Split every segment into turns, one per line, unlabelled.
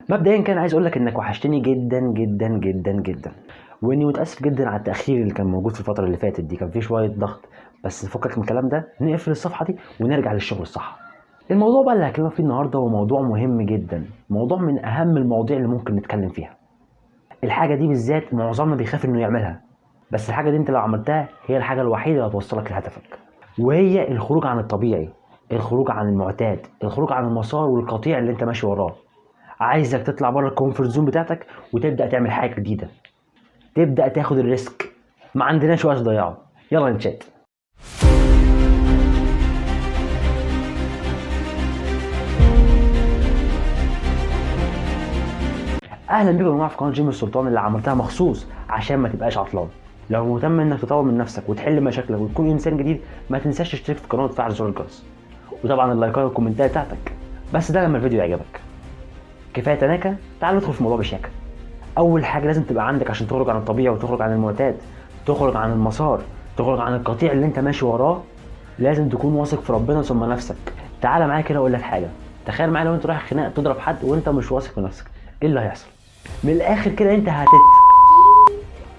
مبدئيا كان عايز اقول لك انك وحشتني جدا جدا جدا جدا، واني متاسف جدا على التاخير اللي كان موجود في الفتره اللي فاتت دي. كان في شويه ضغط، بس فكك من الكلام ده، نقفل الصفحه دي ونرجع للشغل الصح. الموضوع بقى اللي هكلمك فيه النهارده هو موضوع مهم جدا، موضوع من اهم المواضيع اللي ممكن نتكلم فيها. الحاجه دي بالذات معظمنا بيخاف انه يعملها، بس الحاجه دي انت لو عملتها هي الحاجه الوحيده اللي هتوصلك لهدفك، وهي الخروج عن الطبيعي، الخروج عن المعتاد، الخروج عن المسار والقطيع اللي انت ماشي وراه. عايزك تطلع بره الكومفورت زون بتاعتك وتبدا تعمل حاجه جديده، تبدا تاخد الريسك. ما عندناش وقت ضيعه، يلا نشات. اهلا بكم يا جماعه في قناه جيم السلطان اللي عملتها مخصوص عشان ما تبقاش عطلان. لو مهتم انك تطور من نفسك وتحل مشاكلك وتكون انسان جديد، ما تنساش تشترك في القناه وتفعل زر الجرس، وطبعا اللايكات والكومنتات بتاعتك. بس ده لما الفيديو يعجبك. كفايه تناكه، تعال ندخل في الموضوع بشياكه. اول حاجه لازم تبقى عندك عشان تخرج عن الطبيعي وتخرج عن المعتاد، تخرج عن المسار، تخرج عن القطيع اللي انت ماشي وراه، لازم تكون واثق في ربنا ثم نفسك. تعالى معايا كده اقول لك حاجه. تخيل معايا لو انت رايح خناقه تضرب حد وانت مش واثق في نفسك، ايه اللي هيحصل؟ من الاخر كده انت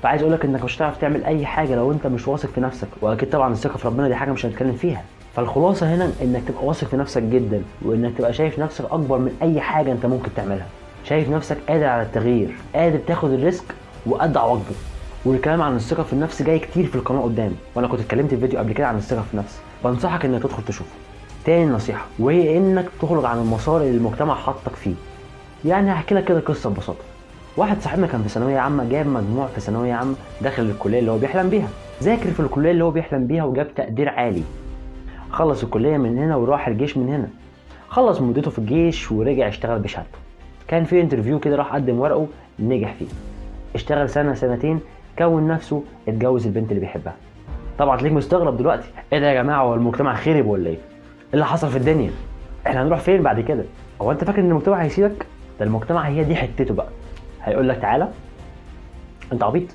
فعايز اقول لك انك مش هتعرف تعمل اي حاجه لو انت مش واثق في نفسك. واكيد طبعا الثقه في ربنا دي حاجه مش هنتكلم فيها. فالخلاصه هنا انك تبقى واثق في نفسك جدا، وانك تبقى شايف نفسك اكبر من اي حاجه انت ممكن تعملها. شايف نفسك قادر على التغيير، قادر تاخد الريسك وقد عواقبه. والكلام عن الثقه في النفس جاي كتير في القناه قدام، وانا كنت اتكلمت في فيديو قبل كده عن الثقه في النفس، بنصحك انك تدخل تشوفه. تاني نصيحه وهي انك تخرج عن المسار اللي المجتمع حطك فيه. يعني هحكي لك كده قصه ببساطه. واحد صاحبنا كان في ثانويه عامه، جاب مجموع في ثانويه عامه، دخل الكليه اللي هو بيحلم بيها، ذاكر في الكليه اللي هو بيحلم بيها وجاب تقدير عالي. خلص الكليه من هنا وراح الجيش من هنا، خلص مدته في الجيش ورجع اشتغل بشهادته. كان في انترفيو كده، راح قدم ورقه، نجح فيه، اشتغل سنه سنتين، كون نفسه، اتجوز البنت اللي بيحبها. طبعا تلاقيك مستغرب دلوقتي، ايه ده يا جماعه، هو المجتمع خرب ولا ايه؟ ايه اللي حصل في الدنيا؟ احنا هنروح فين بعد كده؟ هو انت فاكر ان المجتمع هيسيبك؟ ده المجتمع هي دي حتته بقى. هيقول لك تعالى، انت عبيط،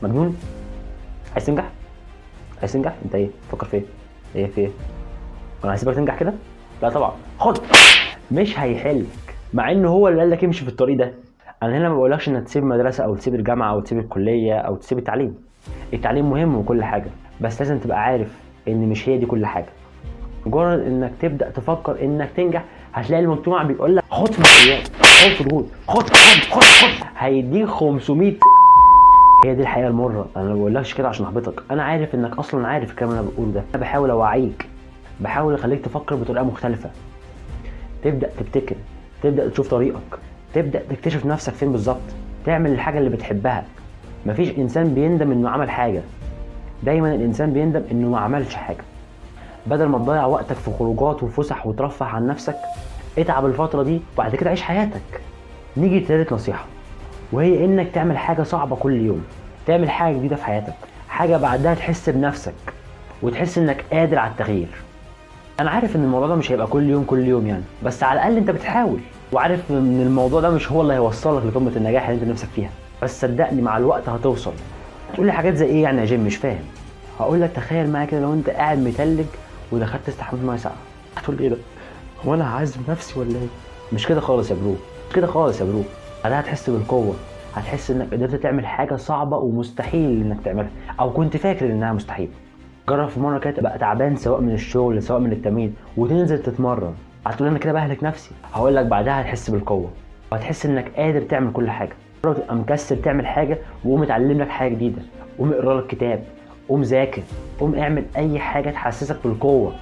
مجنون، عايز تنجح، عايز تنجح، انت ايه فكر في ايه؟ ايه في ايه؟ انا هسيبك تنجح كده؟ لا طبعا، خد. مش هيحلك، مع انه هو اللي قال لك امشي في الطريق ده. انا هنا ما بقولكش انك تسيب المدرسه او تسيب الجامعه او تسيب الكليه او تسيب التعليم. التعليم مهم وكل حاجه، بس لازم تبقى عارف ان مش هي دي كل حاجه. مجرد انك تبدا تفكر انك تنجح، هتلاقي المجتمع بيقول لك خد في مسؤوليات، خد في ضغوط، خد هيديك 500. هي دي الحقيقه المره. انا ما بقولكش كده عشان احبطك، انا عارف انك اصلا عارف الكلام اللي انا بقوله ده. انا بحاول اوعيك، بحاول اخليك تفكر بطريقه مختلفه، تبدا تبتكر، تبدا تشوف طريقك، تبدا تكتشف نفسك فين بالظبط، تعمل الحاجه اللي بتحبها. مفيش انسان بيندم انه عمل حاجه، دايما الانسان بيندم انه ما عملش حاجه. بدل ما تضيع وقتك في خروجات وفسح وترفه عن نفسك، اتعب الفتره دي وبعد كده عيش حياتك. نيجي لتالت نصيحه، وهي انك تعمل حاجه صعبه كل يوم، تعمل حاجه جديده في حياتك، حاجه بعدها تحس بنفسك وتحس انك قادر على التغيير. انا عارف ان الموضوع ده مش هيبقى كل يوم يعني، بس على الاقل انت بتحاول، وعارف ان الموضوع ده مش هو اللي هيوصلك لقمه النجاح اللي انت نفسك فيها، بس صدقني مع الوقت هتوصل. تقول لي حاجات زي ايه يعني يا جيم؟ مش فاهم. هقول لك تخيل معايا كده لو انت قاعد متلج ودخلت تستحمى ميه ساقعه، هتقول ايه ده؟ هو انا هعذب نفسي ولا ايه؟ مش كده خالص يا برو، مش كده خالص يا برو. بعدها هتحس بالقوه، هتحس انك قدرت تعمل حاجه صعبه ومستحيل انك تعملها، او كنت فاكر انها مستحيل. جرب في مره كده تبقى تعبان سواء من الشغل سواء من التمرين وتنزل تتمرن، هتقول انا كده بهلك نفسي. هقول لك بعدها هتحس بالقوه وهتحس انك قادر تعمل كل حاجه. جرب تبقى مكسل تعمل حاجه وقوم اتعلم لك حاجه جديده، قوم اقرا لك كتاب، قوم ذاكر، قوم اعمل اي حاجه تحسسك بالقوه.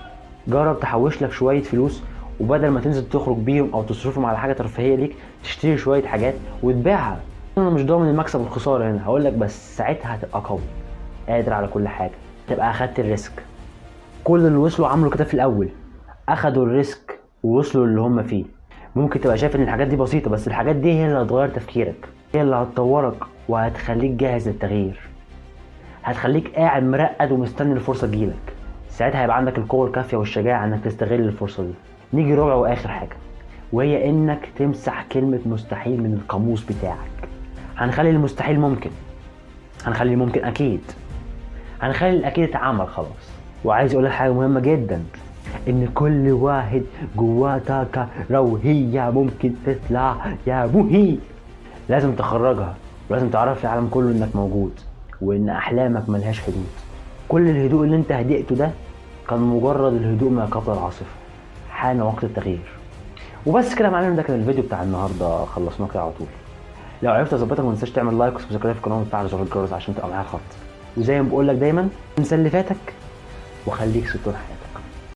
جرب تحوش لك شويه فلوس، وبدل ما تنزل تخرج بيهم او تصرفهم على حاجه ترفيهيه ليك، تشتري شويه حاجات وتبيعها. انا مش ضامن المكسب والخساره هنا، هقول لك بس ساعتها هتبقى قوي، قادر على كل حاجه، تبقى اخدت الريسك. كل اللي وصلوا عملوا كده في الاول، اخدوا الريسك ووصلوا اللي هم فيه. ممكن تبقى شايف ان الحاجات دي بسيطه، بس الحاجات دي هي اللي هتغير تفكيرك، هي اللي هتطورك وهتخليك جاهز للتغيير، هتخليك قاعد مرقد ومستني الفرصه تجيلك. ساعتها هيبقى عندك القوه الكافيه والشجاعه انك تستغل الفرصه دي. نيجي رابع واخر حاجه، وهي انك تمسح كلمه مستحيل من القاموس بتاعك. هنخلي المستحيل ممكن، هنخلي الممكن اكيد، هنخلي الاكيد اتعمل خلاص. وعايز اقول لك حاجه مهمه جدا، ان كل واحد جواه طاقة روحية ممكن تطلع يا مهي. لازم تخرجها، ولازم تعرف في العالم كله انك موجود، وان احلامك ملهاش حدود. كل الهدوء اللي انت هدئته ده كان مجرد الهدوء ما قبل العاصفة. حان وقت التغيير. وبس كده يا معلم، ده كان الفيديو بتاع النهارده، خلصناه كده على طول. لو عرفت اظبطك ما تنساش تعمل لايك وسبسكرايب في القناه وتفعل زر الجرس عشان تبقى معايا الخط. وزي ما بقول لك دايما، انسى اللي فاتك وخليك ستون حياتك.